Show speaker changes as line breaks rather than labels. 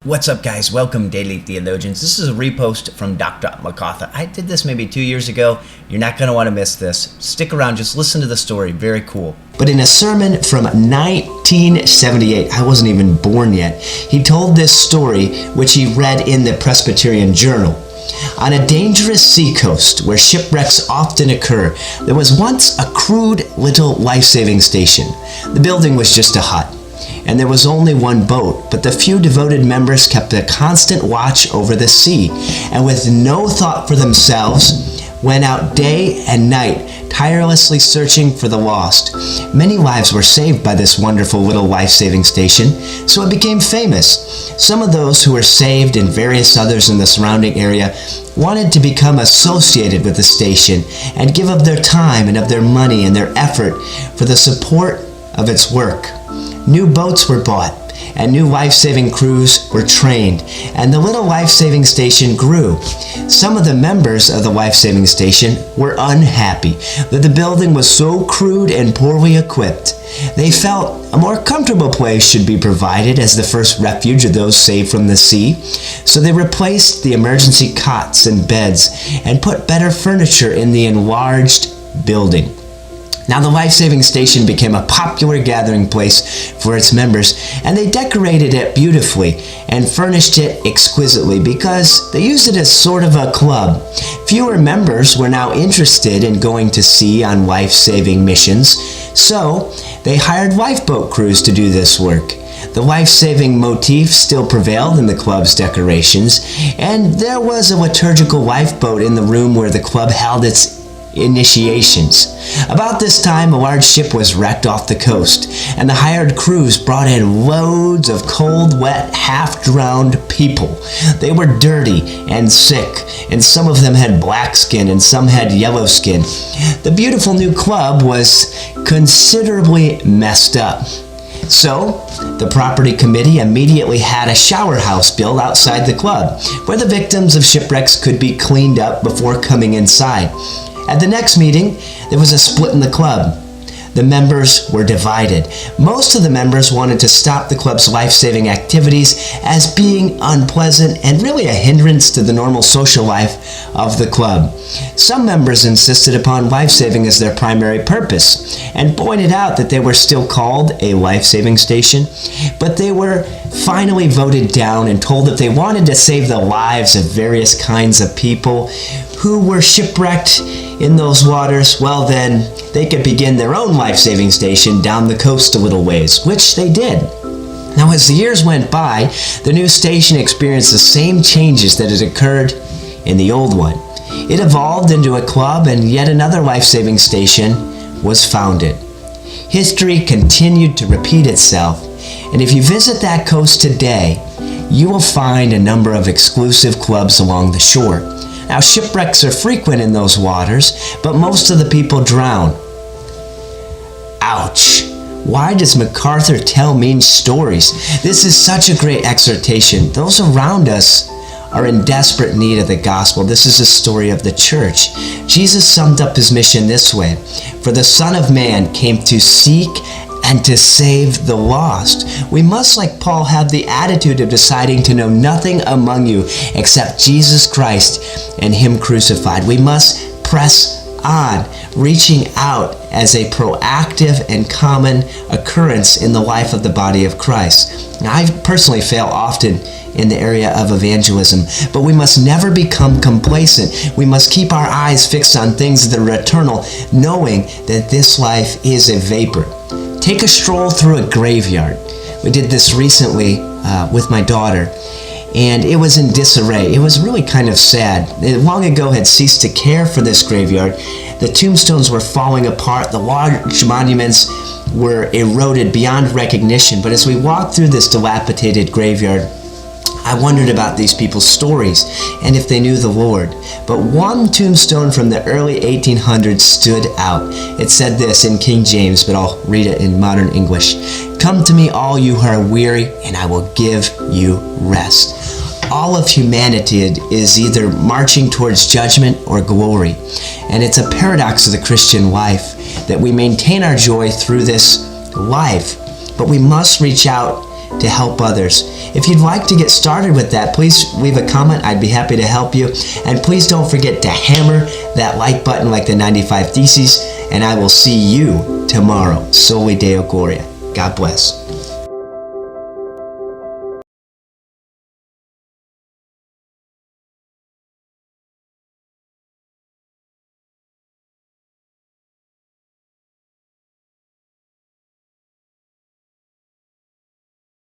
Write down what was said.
What's up, guys? Welcome, Daily Theologians. This is a repost from Dr. MacArthur. I did this maybe 2 years ago. You're not going to want to miss this. Stick around. Just listen to the story. Very cool. But in a sermon from 1978, I wasn't even born yet, he told this story, which he read in the Presbyterian Journal. On a dangerous seacoast where shipwrecks often occur, there was once a crude little life-saving station. The building was just a hut, and there was only one boat, but the few devoted members kept a constant watch over the sea, and with no thought for themselves, went out day and night, tirelessly searching for the lost. Many lives were saved by this wonderful little life-saving station, so it became famous. Some of those who were saved and various others in the surrounding area wanted to become associated with the station and give of their time and of their money and their effort for the support of its work. New boats were bought, and new life-saving crews were trained, and the little life-saving station grew. Some of the members of the life-saving station were unhappy that the building was so crude and poorly equipped. They felt a more comfortable place should be provided as the first refuge of those saved from the sea, so they replaced the emergency cots and beds and put better furniture in the enlarged building. Now the life-saving station became a popular gathering place for its members, and they decorated it beautifully and furnished it exquisitely because they used it as sort of a club. Fewer members were now interested in going to sea on life-saving missions, so they hired lifeboat crews to do this work. The life-saving motif still prevailed in the club's decorations, and there was a liturgical lifeboat in the room where the club held its initiations. About this time, a large ship was wrecked off the coast, and the hired crews brought in loads of cold, wet, half-drowned people. They were dirty and sick, and some of them had black skin and some had yellow skin. The beautiful new club was considerably messed up. So, the property committee immediately had a shower house built outside the club, where the victims of shipwrecks could be cleaned up before coming inside. At the next meeting, there was a split in the club. The members were divided. Most of the members wanted to stop the club's life-saving activities as being unpleasant and really a hindrance to the normal social life of the club. Some members insisted upon life-saving as their primary purpose and pointed out that they were still called a life-saving station, but they were finally voted down and told that they wanted to save the lives of various kinds of people who were shipwrecked in those waters. Well, then they could begin their own life-saving station down the coast a little ways, which they did. Now, as the years went by, the new station experienced the same changes that had occurred in the old one. It evolved into a club, and yet another life-saving station was founded. History continued to repeat itself, and if you visit that coast today, you will find a number of exclusive clubs along the shore. Now, shipwrecks are frequent in those waters, but most of the people drown. Ouch! Why does MacArthur tell mean stories? This is such a great exhortation. Those around us are in desperate need of the gospel. This is a story of the church. Jesus summed up his mission this way: "For the Son of Man came to seek and to save the lost." We must, like Paul, have the attitude of deciding to know nothing among you except Jesus Christ and Him crucified. We must press on, reaching out as a proactive and common occurrence in the life of the body of Christ. Now, I personally fail often in the area of evangelism, but we must never become complacent. We must keep our eyes fixed on things that are eternal, knowing that this life is a vapor. Take a stroll through a graveyard. We did this recently with my daughter, and it was in disarray. It was really kind of sad. They long ago had ceased to care for this graveyard. The tombstones were falling apart. The large monuments were eroded beyond recognition. But as we walked through this dilapidated graveyard, I wondered about these people's stories and if they knew the Lord. But one tombstone from the early 1800s stood out. It said this in King James, but I'll read it in modern English: "Come to me, all you who are weary, and I will give you rest." All of humanity is either marching towards judgment or glory. And it's a paradox of the Christian life that we maintain our joy through this life, but we must reach out to help others. If you'd like to get started with that, please leave a comment. I'd be happy to help you. And please don't forget to hammer that like button like the 95 Theses. And I will see you tomorrow. Soli Deo Gloria. God bless.